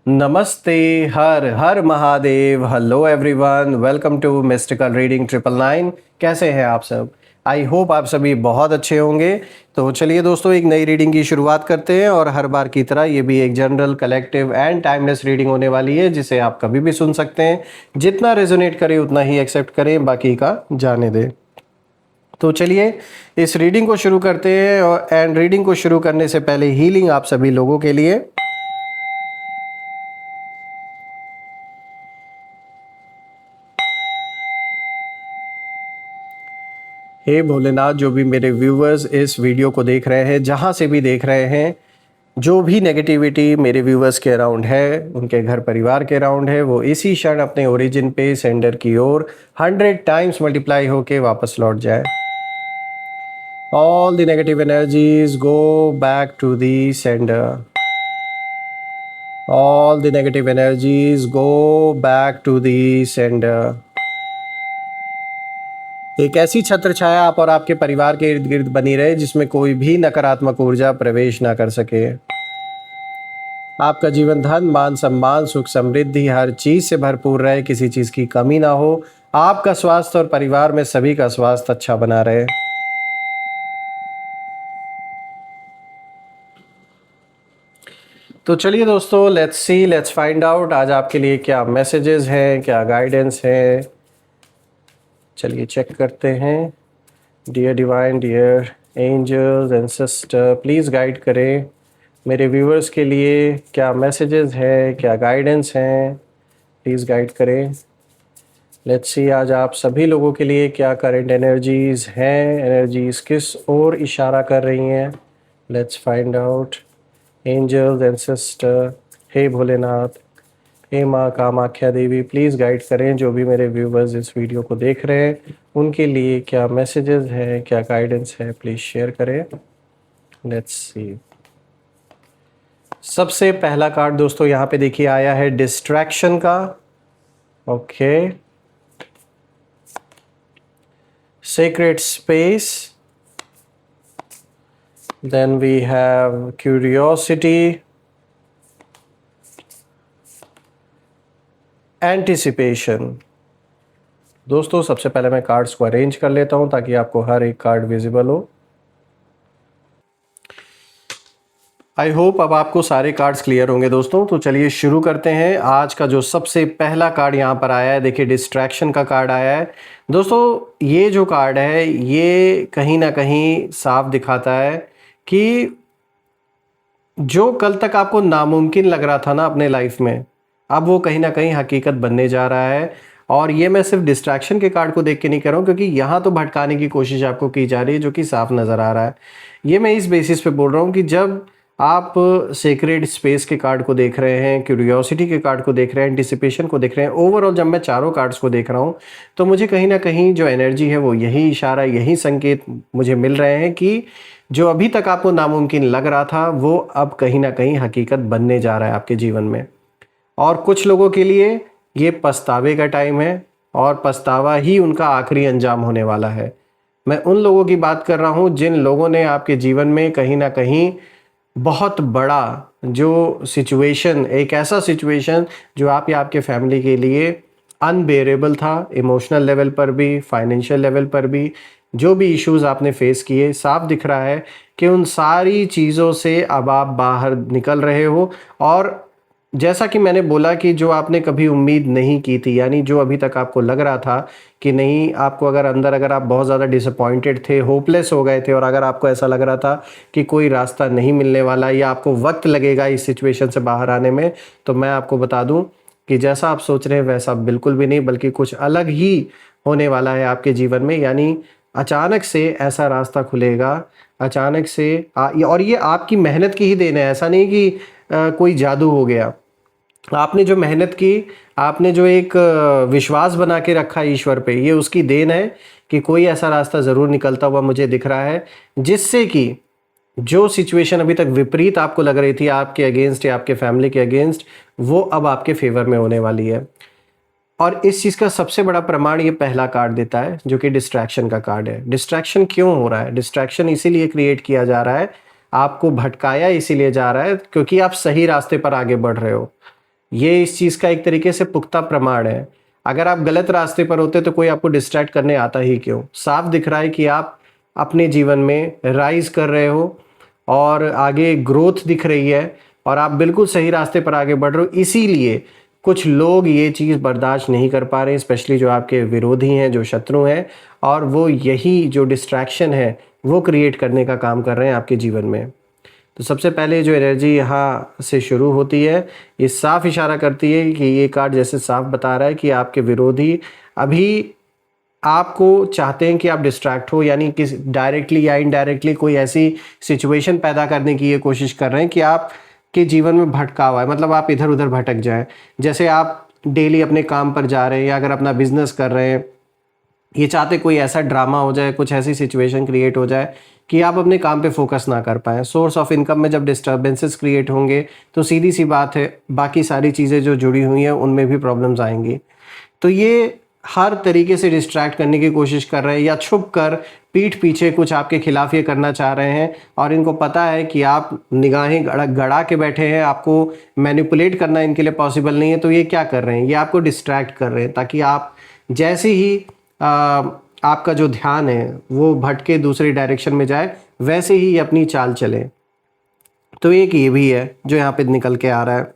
नमस्ते। हर हर Mahadev. Hello everyone, welcome to mystical reading 999। कैसे हैं आप सब? आई होप आप सभी बहुत अच्छे होंगे। तो चलिए दोस्तों, एक नई रीडिंग की शुरुआत करते हैं और हर बार की तरह ये भी एक general, collective and timeless reading होने वाली है, जिसे आप कभी भी सुन सकते हैं। जितना रेजोनेट करे उतना ही एक्सेप्ट करें, बाकी का जाने दें। तो चलिए इस रीडिंग को शुरू करते हैं। और रीडिंग को शुरू करने से पहले हीलिंग आप सभी लोगों के लिए। हे भोलेनाथ, जो भी मेरे व्यूवर्स इस वीडियो को देख रहे हैं, जहाँ से भी देख रहे हैं, जो भी नेगेटिविटी मेरे व्यूवर्स के अराउंड है, उनके घर परिवार के अराउंड है, वो इसी क्षण अपने ओरिजिन पे सेंडर की ओर 100 टाइम्स मल्टीप्लाई होके वापस लौट जाए। All the negative energies go back to the sender. All the negative energies go back to the sender. एक ऐसी छत्र छाया आप और आपके परिवार के इर्द गिर्द बनी रहे, जिसमें कोई भी नकारात्मक ऊर्जा प्रवेश ना कर सके। आपका जीवन धन, मान सम्मान, सुख समृद्धि हर चीज से भरपूर रहे, किसी चीज की कमी ना हो। आपका स्वास्थ्य और परिवार में सभी का स्वास्थ्य अच्छा बना रहे। तो चलिए दोस्तों, let's see, let's find out आज आपके लिए क्या मैसेजेस हैं, क्या गाइडेंस है। चलिए चेक करते हैं। Dear divine, dear angels and sister, please guide करें मेरे व्यूवर्स के लिए क्या मैसेजेस है, क्या गाइडेंस हैं। प्लीज़ गाइड करें। लेट्स सी आज आप सभी लोगों के लिए क्या करंट एनर्जीज हैं, एनर्जीज किस ओर इशारा कर रही हैं। Let's find out. Angels and sister, हे भोलेनाथ, हे माँ कामाख्या देवी, प्लीज़ गाइड करें जो भी मेरे व्यूवर्स इस वीडियो को देख रहे हैं, उनके लिए क्या मैसेजेस हैं, क्या गाइडेंस है, प्लीज़ शेयर करें। लेट्स सी। सबसे पहला कार्ड दोस्तों यहाँ पे देखिए आया है डिस्ट्रैक्शन का। Okay, secret space, then we have curiosity, anticipation. दोस्तों सबसे पहले मैं कार्ड्स को अरेंज कर लेता हूं ताकि आपको हर एक कार्ड विजिबल हो। आई होप अब आपको सारे कार्ड्स क्लियर होंगे दोस्तों। तो चलिए शुरू करते हैं। आज का जो सबसे पहला कार्ड यहाँ पर आया है, देखिए डिस्ट्रैक्शन का कार्ड आया है। दोस्तों ये जो कार्ड है, ये कहीं ना कहीं साफ दिखाता है कि जो कल तक आपको नामुमकिन लग रहा था ना अपने लाइफ में, अब वो कहीं ना कहीं हकीकत बनने जा रहा है। और ये मैं सिर्फ डिस्ट्रैक्शन के कार्ड को देख के नहीं कर रहा हूँ, क्योंकि यहाँ तो भटकाने की कोशिश आपको की जा रही है, जो कि साफ नज़र आ रहा है। ये मैं इस बेसिस पे बोल रहा हूँ कि जब आप सेक्रेड स्पेस के कार्ड को देख रहे हैं, क्यूरियोसिटी के कार्ड को देख रहे हैं, एंटिसिपेशन को देख रहे हैं, ओवरऑल जब मैं चारों कार्ड्स को देख रहा हूँ, तो मुझे कहीं ना कहीं जो एनर्जी है वो यही इशारा, यही संकेत मुझे मिल रहे हैं कि जो अभी तक आपको नामुमकिन लग रहा था, वो अब कहीं ना कहीं हकीकत बनने जा रहा है आपके जीवन में। और कुछ लोगों के लिए ये पछतावे का टाइम है, और पछतावा ही उनका आखिरी अंजाम होने वाला है। मैं उन लोगों की बात कर रहा हूँ जिन लोगों ने आपके जीवन में कहीं ना कहीं बहुत बड़ा जो सिचुएशन, एक ऐसा सिचुएशन जो आप या आपके फैमिली के लिए अनबेरेबल था, इमोशनल लेवल पर भी, फाइनेंशियल लेवल पर भी, जो भी इश्यूज आपने फेस किए, साफ दिख रहा है कि उन सारी चीज़ों से अब आप बाहर निकल रहे हो। और जैसा कि मैंने बोला कि जो आपने कभी उम्मीद नहीं की थी, यानी जो अभी तक आपको लग रहा था कि नहीं, आपको अगर अंदर, अगर आप बहुत ज़्यादा डिसअपॉइंटेड थे, होपलेस हो गए थे, और अगर आपको ऐसा लग रहा था कि कोई रास्ता नहीं मिलने वाला या आपको वक्त लगेगा इस सिचुएशन से बाहर आने में, तो मैं आपको बता दूं कि जैसा आप सोच रहे हैं वैसा बिल्कुल भी नहीं, बल्कि कुछ अलग ही होने वाला है आपके जीवन में। यानी अचानक से ऐसा रास्ता खुलेगा, अचानक से और ये आपकी मेहनत की ही देन है। ऐसा नहीं कि कोई जादू हो गया। आपने जो मेहनत की, आपने जो एक विश्वास बना के रखा ईश्वर पे, ये उसकी देन है कि कोई ऐसा रास्ता ज़रूर निकलता हुआ मुझे दिख रहा है, जिससे कि जो सिचुएशन अभी तक विपरीत आपको लग रही थी, आपके अगेंस्ट या आपके फैमिली के अगेंस्ट, वो अब आपके फेवर में होने वाली है। और इस चीज़ का सबसे बड़ा प्रमाण ये पहला कार्ड देता है, जो कि डिस्ट्रैक्शन का कार्ड है। डिस्ट्रैक्शन क्यों हो रहा है? डिस्ट्रैक्शन इसीलिए क्रिएट किया जा रहा है, आपको भटकाया इसीलिए जा रहा है क्योंकि आप सही रास्ते पर आगे बढ़ रहे हो। ये इस चीज़ का एक तरीके से पुख्ता प्रमाण है। अगर आप गलत रास्ते पर होते तो कोई आपको डिस्ट्रैक्ट करने आता ही क्यों? साफ दिख रहा है कि आप अपने जीवन में राइज कर रहे हो और आगे ग्रोथ दिख रही है और आप बिल्कुल सही रास्ते पर आगे बढ़ रहे हो। इसीलिए कुछ लोग ये चीज़ बर्दाश्त नहीं कर पा रहे हैं, स्पेशली जो आपके विरोधी हैं, जो शत्रु हैं, और वो यही जो डिस्ट्रैक्शन है वो क्रिएट करने का काम कर रहे हैं आपके जीवन में। तो सबसे पहले जो एनर्जी यहाँ से शुरू होती है, ये साफ इशारा करती है कि ये कार्ड जैसे साफ बता रहा है कि आपके विरोधी अभी आपको चाहते हैं कि आप डिस्ट्रैक्ट हो, यानी किस डायरेक्टली या इनडायरेक्टली कोई ऐसी सिचुएशन पैदा करने की ये कोशिश कर रहे हैं कि आप के जीवन में भटकाव है, मतलब आप इधर उधर भटक जाएं। जैसे आप डेली अपने काम पर जा रहे हैं या अगर अपना बिजनेस कर रहे हैं, ये चाहते कोई ऐसा ड्रामा हो जाए, कुछ ऐसी सिचुएशन क्रिएट हो जाए कि आप अपने काम पे फोकस ना कर पाएँ। सोर्स ऑफ इनकम में जब डिस्टर्बेंसेस क्रिएट होंगे तो सीधी सी बात है बाकी सारी चीज़ें जो जुड़ी हुई हैं उनमें भी प्रॉब्लम्स आएंगी। तो ये हर तरीके से डिस्ट्रैक्ट करने की कोशिश कर रहे हैं या छुप कर पीठ पीछे कुछ आपके खिलाफ ये करना चाह रहे हैं, और इनको पता है कि आप निगाहें गड़ा के बैठे हैं, आपको मैनिपुलेट करना इनके लिए पॉसिबल नहीं है। तो ये क्या कर रहे हैं, ये आपको डिस्ट्रैक्ट कर रहे हैं ताकि आप जैसे ही आपका जो ध्यान है वो भटके दूसरी डायरेक्शन में जाए, वैसे ही अपनी चाल चले। तो एक ये भी है जो यहाँ पे निकल के आ रहा है।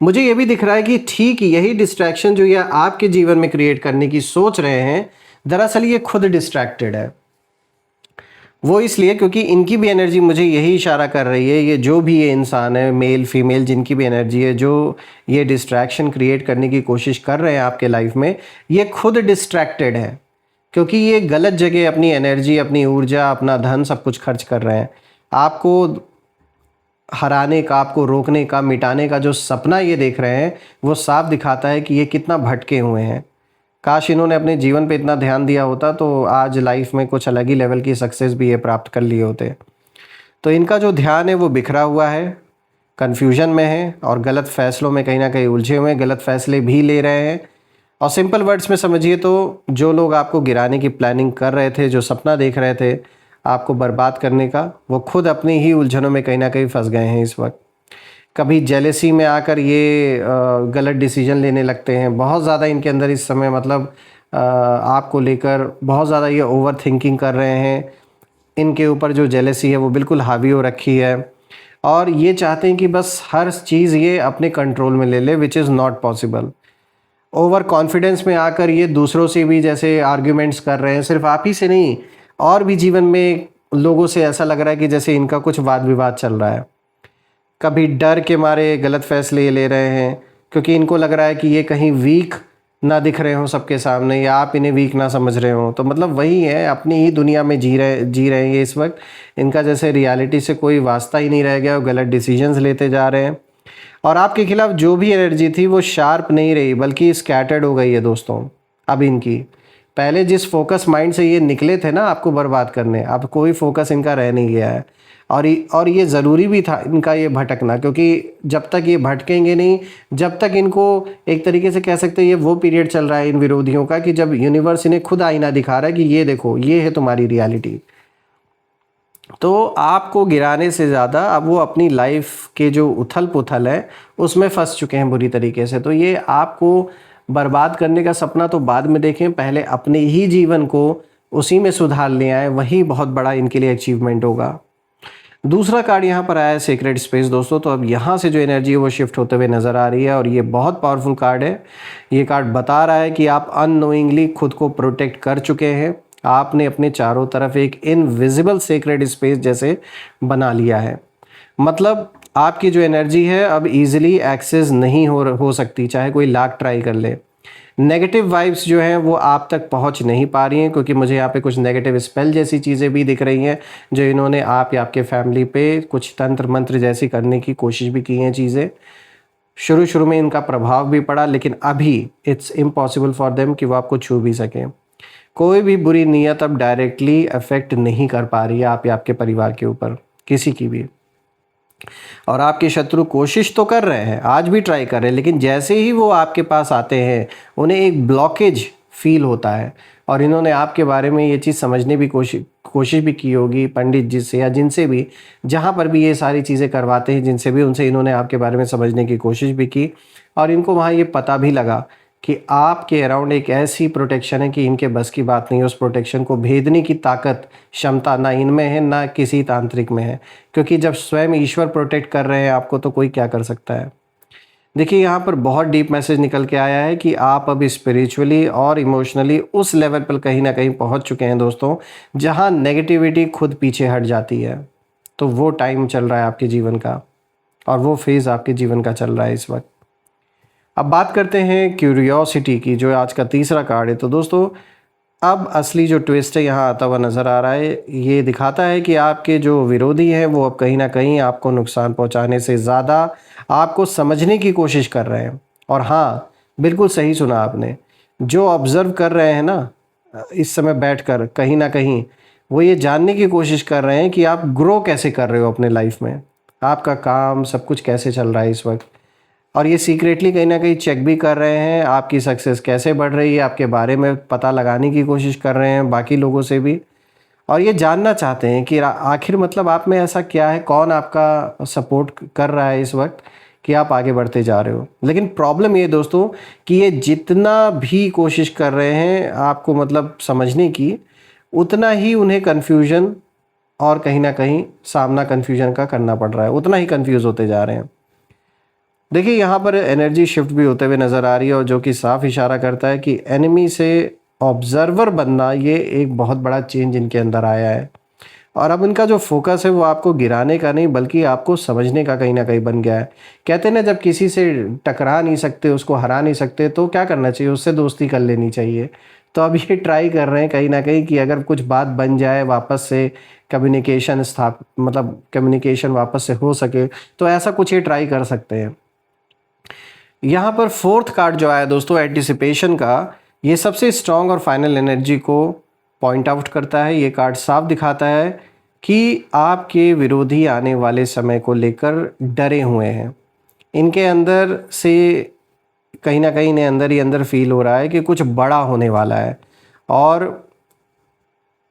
मुझे ये भी दिख रहा है कि ठीक यही डिस्ट्रैक्शन जो ये आपके जीवन में क्रिएट करने की सोच रहे हैं, दरअसल ये खुद डिस्ट्रैक्टेड है। वो इसलिए क्योंकि इनकी भी एनर्जी मुझे यही इशारा कर रही है, ये जो भी ये इंसान है, मेल फीमेल जिनकी भी एनर्जी है, जो ये डिस्ट्रैक्शन क्रिएट करने की कोशिश कर रहे हैं आपके लाइफ में, ये खुद डिस्ट्रैक्टेड है क्योंकि ये गलत जगह अपनी एनर्जी, अपनी ऊर्जा, अपना धन सब कुछ खर्च कर रहे हैं। आपको हराने का, आपको रोकने का, मिटाने का जो सपना ये देख रहे हैं वो साफ दिखाता है कि ये कितना भटके हुए हैं। काश इन्होंने अपने जीवन पे इतना ध्यान दिया होता तो आज लाइफ में कुछ अलग ही लेवल की सक्सेस भी ये प्राप्त कर लिए होते। तो इनका जो ध्यान है वो बिखरा हुआ है, कन्फ्यूजन में है और गलत फैसलों में कहीं ना कहीं उलझे हुए हैं, गलत फैसले भी ले रहे हैं। और सिंपल वर्ड्स में समझिए तो जो लोग आपको गिराने की प्लानिंग कर रहे थे, जो सपना देख रहे थे आपको बर्बाद करने का, वो खुद अपनी ही उलझनों में कहीं ना कहीं फंस गए हैं इस वक्त। कभी जेलेसी में आकर ये गलत डिसीजन लेने लगते हैं, बहुत ज़्यादा इनके अंदर इस समय मतलब आपको लेकर बहुत ज़्यादा ये ओवर थिंकिंग कर रहे हैं। इनके ऊपर जो जेलेसी है वो बिल्कुल हावी हो रखी है और ये चाहते हैं कि बस हर चीज़ ये अपने कंट्रोल में ले ले, which is not possible. Over confidence में आकर ये दूसरों से भी जैसे आर्ग्यूमेंट्स कर रहे हैं, सिर्फ आप ही से नहीं, और भी जीवन में लोगों से ऐसा लग रहा है कि जैसे इनका कुछ वाद विवाद चल रहा है। कभी डर के मारे गलत फैसले ले रहे हैं क्योंकि इनको लग रहा है कि ये कहीं वीक ना दिख रहे हो सबके सामने, या आप इन्हें वीक ना समझ रहे हो। तो मतलब वही है, अपनी ही दुनिया में जी रहे हैं ये इस वक्त। इनका जैसे रियलिटी से कोई वास्ता ही नहीं रह गया, वो गलत डिसीजंस लेते जा रहे हैं और आपके खिलाफ जो भी एनर्जी थी वो शार्प नहीं रही बल्कि स्कैटर्ड हो गई है दोस्तों। अब इनकी पहले जिस फोकस माइंड से ये निकले थे ना आपको बर्बाद करने, अब कोई फोकस इनका रह नहीं गया है। और ये ज़रूरी भी था इनका ये भटकना, क्योंकि जब तक ये भटकेंगे नहीं, जब तक इनको एक तरीके से कह सकते हैं ये वो पीरियड चल रहा है इन विरोधियों का कि जब यूनिवर्स इन्हें खुद आईना दिखा रहा है कि ये देखो ये है तुम्हारी रियलिटी। तो आपको गिराने से ज़्यादा अब वो अपनी लाइफ के जो उथल पुथल है उसमें फंस चुके हैं बुरी तरीके से। तो ये आपको बर्बाद करने का सपना तो बाद में देखें, पहले अपने ही जीवन को उसी में सुधार ले आए, वही बहुत बड़ा इनके लिए अचीवमेंट होगा। दूसरा कार्ड यहाँ पर आया है सेक्रेड स्पेस दोस्तों। तो अब यहाँ से जो एनर्जी है वो शिफ्ट होते हुए नज़र आ रही है और ये बहुत पावरफुल कार्ड है। ये कार्ड बता रहा है कि आप अननोइंगली खुद को प्रोटेक्ट कर चुके हैं, आपने अपने चारों तरफ एक इनविजिबल सेक्रेड स्पेस जैसे बना लिया है। मतलब आपकी जो एनर्जी है अब इजीली एक्सेस नहीं हो सकती, चाहे कोई लाख ट्राई कर ले। नेगेटिव वाइब्स जो हैं वो आप तक पहुंच नहीं पा रही हैं, क्योंकि मुझे यहाँ पे कुछ नेगेटिव स्पेल जैसी चीज़ें भी दिख रही हैं जो इन्होंने आप या आपके फैमिली पे कुछ तंत्र मंत्र जैसी करने की कोशिश भी की हैं चीज़ें। शुरू में इनका प्रभाव भी पड़ा, लेकिन अभी इट्स इम्पॉसिबल फॉर देम कि वो आपको छू भी सकें। कोई भी बुरी नीयत अब डायरेक्टली अफेक्ट नहीं कर पा रही है आप या आपके परिवार के ऊपर, किसी की भी। और आपके शत्रु कोशिश तो कर रहे हैं, आज भी ट्राई कर रहे हैं, लेकिन जैसे ही वो आपके पास आते हैं उन्हें एक ब्लॉकेज फील होता है और इन्होंने आपके बारे में ये चीज़ समझने भी कोशिश भी की होगी पंडित जी से या जिनसे भी, जहाँ पर भी ये सारी चीज़ें करवाते हैं जिनसे भी, उनसे इन्होंने आपके बारे में समझने की कोशिश भी की और इनको वहाँ ये पता भी लगा कि आपके अराउंड एक ऐसी प्रोटेक्शन है कि इनके बस की बात नहीं है उस प्रोटेक्शन को भेदने की ताकत, क्षमता ना इनमें है ना किसी तांत्रिक में है, क्योंकि जब स्वयं ईश्वर प्रोटेक्ट कर रहे हैं आपको तो कोई क्या कर सकता है। देखिए यहाँ पर बहुत डीप मैसेज निकल के आया है कि आप अब स्पिरिचुअली और इमोशनली उस लेवल पर कहीं ना कहीं पहुँच चुके हैं दोस्तों, जहाँ नेगेटिविटी खुद पीछे हट जाती है। तो वो टाइम चल रहा है आपके जीवन का और वो फेज़ आपके जीवन का चल रहा है इस वक्त। अब बात करते हैं क्यूरियोसिटी की, जो आज का तीसरा कार्ड है। तो दोस्तों अब असली जो ट्विस्ट है यहाँ आता हुआ नज़र आ रहा है। ये दिखाता है कि आपके जो विरोधी हैं वो अब कहीं ना कहीं आपको नुकसान पहुँचाने से ज़्यादा आपको समझने की कोशिश कर रहे हैं। और हाँ, बिल्कुल सही सुना आपने, जो ऑब्ज़र्व कर रहे हैं ना इस समय बैठकर कहीं ना कहीं, वो ये जानने की कोशिश कर रहे हैं कि आप ग्रो कैसे कर रहे हो अपने लाइफ में, आपका काम सब कुछ कैसे चल रहा है इस वक्त। और ये सीक्रेटली कहीं ना कहीं चेक भी कर रहे हैं आपकी सक्सेस कैसे बढ़ रही है, आपके बारे में पता लगाने की कोशिश कर रहे हैं बाकी लोगों से भी। और ये जानना चाहते हैं कि आखिर मतलब आप में ऐसा क्या है, कौन आपका सपोर्ट कर रहा है इस वक्त कि आप आगे बढ़ते जा रहे हो। लेकिन प्रॉब्लम ये दोस्तों कि ये जितना भी कोशिश कर रहे हैं आपको मतलब समझने की, उतना ही उन्हें कन्फ्यूजन और कहीं ना कहीं सामना कन्फ्यूजन का करना पड़ रहा है, उतना ही कन्फ्यूज़ होते जा रहे हैं। देखिए यहाँ पर एनर्जी शिफ्ट भी होते हुए नज़र आ रही है और जो कि साफ इशारा करता है कि एनिमी से ऑब्जर्वर बनना, ये एक बहुत बड़ा चेंज इनके अंदर आया है। और अब इनका जो फोकस है वो आपको गिराने का नहीं बल्कि आपको समझने का कहीं ना कहीं बन गया है। कहते हैं ना, जब किसी से टकरा नहीं सकते, उसको हरा नहीं सकते, तो क्या करना चाहिए, उससे दोस्ती कर लेनी चाहिए। तो अब ये ट्राई कर रहे हैं कहीं ना कहीं कि अगर कुछ बात बन जाए वापस से, कम्युनिकेशन मतलब कम्युनिकेशन वापस से हो सके, तो ऐसा कुछ ये ट्राई कर सकते हैं। यहाँ पर फोर्थ कार्ड जो आया दोस्तों एंटिसिपेशन का, ये सबसे स्ट्रांग और फाइनल एनर्जी को पॉइंट आउट करता है। ये कार्ड साफ दिखाता है कि आपके विरोधी आने वाले समय को लेकर डरे हुए हैं। इनके अंदर से कहीं ना कहीं इन्हें अंदर ही अंदर फील हो रहा है कि कुछ बड़ा होने वाला है। और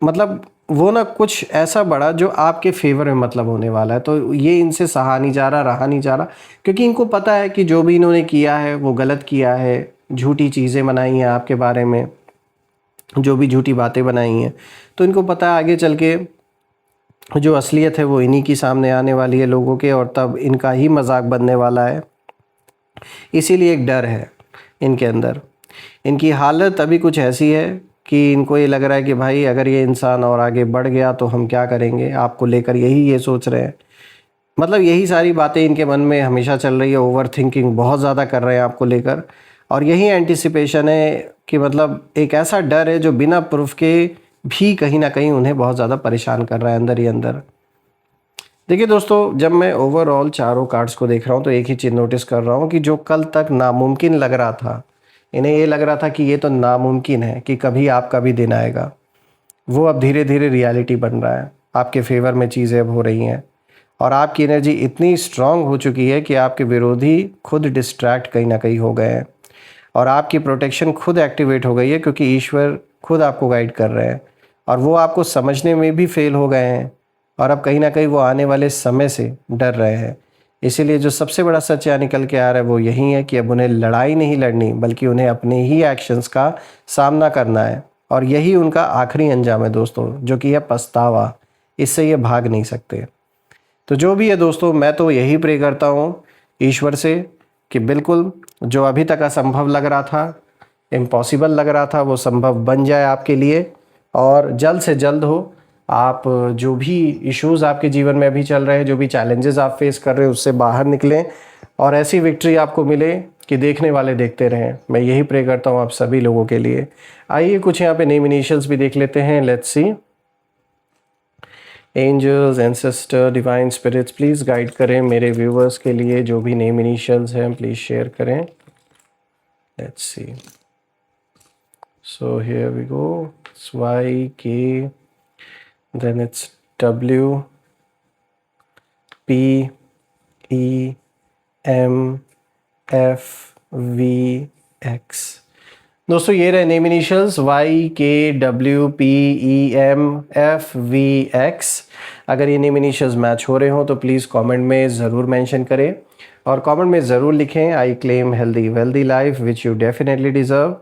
मतलब वो ना कुछ ऐसा बड़ा जो आपके फेवर में मतलब होने वाला है। तो ये इनसे सहा नहीं जा रहा, रहा नहीं जा रहा, क्योंकि इनको पता है कि जो भी इन्होंने किया है वो गलत किया है, झूठी चीज़ें बनाई हैं आपके बारे में, जो भी झूठी बातें बनाई हैं। तो इनको पता है आगे चल के जो असलियत है वो इन्हीं की सामने आने वाली है लोगों के, और तब इनका ही मजाक बनने वाला है। इसीलिए एक डर है इनके अंदर। इनकी हालत अभी कुछ ऐसी है कि इनको ये लग रहा है कि भाई अगर ये इंसान और आगे बढ़ गया तो हम क्या करेंगे, आपको लेकर यही ये सोच रहे हैं। मतलब यही सारी बातें इनके मन में हमेशा चल रही है, ओवर थिंकिंग बहुत ज़्यादा कर रहे हैं आपको लेकर। और यही एंटिसिपेशन है कि मतलब एक ऐसा डर है जो बिना प्रूफ के भी कहीं ना कहीं उन्हें बहुत ज़्यादा परेशान कर रहा है अंदर ही अंदर। देखिए दोस्तों, जब मैं ओवरऑल चारों कार्ड्स को देख रहा हूँ तो एक ही चीज़ नोटिस कर रहा हूँ कि जो कल तक नामुमकिन लग रहा था, इन्हें ये लग रहा था कि ये तो नामुमकिन है कि कभी आपका भी दिन आएगा, वो अब धीरे धीरे रियलिटी बन रहा है। आपके फेवर में चीज़ें अब हो रही हैं और आपकी एनर्जी इतनी स्ट्रांग हो चुकी है कि आपके विरोधी खुद डिस्ट्रैक्ट कहीं ना कहीं हो गए हैं और आपकी प्रोटेक्शन खुद एक्टिवेट हो गई है, क्योंकि ईश्वर खुद आपको गाइड कर रहे हैं और वो आपको समझने में भी फेल हो गए हैं और अब कहीं ना कहीं वो आने वाले समय से डर रहे हैं। इसीलिए जो सबसे बड़ा सच यहाँ निकल के आ रहा है वो यही है कि अब उन्हें लड़ाई नहीं लड़नी बल्कि उन्हें अपने ही एक्शंस का सामना करना है और यही उनका आखिरी अंजाम है दोस्तों, जो कि है पछतावा। इससे ये भाग नहीं सकते। तो जो भी है दोस्तों, मैं तो यही प्रे करता हूँ ईश्वर से कि बिल्कुल जो अभी तक असंभव लग रहा था, इम्पॉसिबल लग रहा था, वो संभव बन जाए आपके लिए और जल्द से जल्द हो। आप जो भी इश्यूज़ आपके जीवन में अभी चल रहे हैं, जो भी चैलेंजेस आप फेस कर रहे हैं, उससे बाहर निकलें और ऐसी विक्ट्री आपको मिले कि देखने वाले देखते रहें। मैं यही प्रे करता हूँ आप सभी लोगों के लिए। आइए कुछ यहाँ पे नेम इनिशियल्स भी देख लेते हैं। Let's see. Angels, ancestor, divine spirits, please guide करें मेरे व्यूवर्स के लिए। जो भी नेम इनिशियल्स हैं प्लीज़ शेयर करें। Let's see. So here we go. It's Y K, then it's W P E M F V X। दोस्तों ये रहे नेम इनिशियल्स YKWPEMFVX। अगर ये नेम इनिशियल्स मैच हो रहे हो तो प्लीज़ कमेंट में ज़रूर मेंशन करें और कमेंट में ज़रूर लिखें I claim healthy wealthy life which you definitely deserve.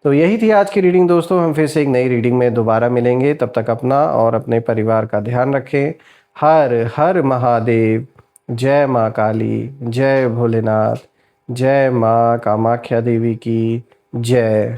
तो यही थी आज की रीडिंग दोस्तों, हम फिर से एक नई रीडिंग में दोबारा मिलेंगे। तब तक अपना और अपने परिवार का ध्यान रखें। हर हर महादेव। जय माँ काली, जय भोलेनाथ, जय माँ कामाख्या देवी की जय।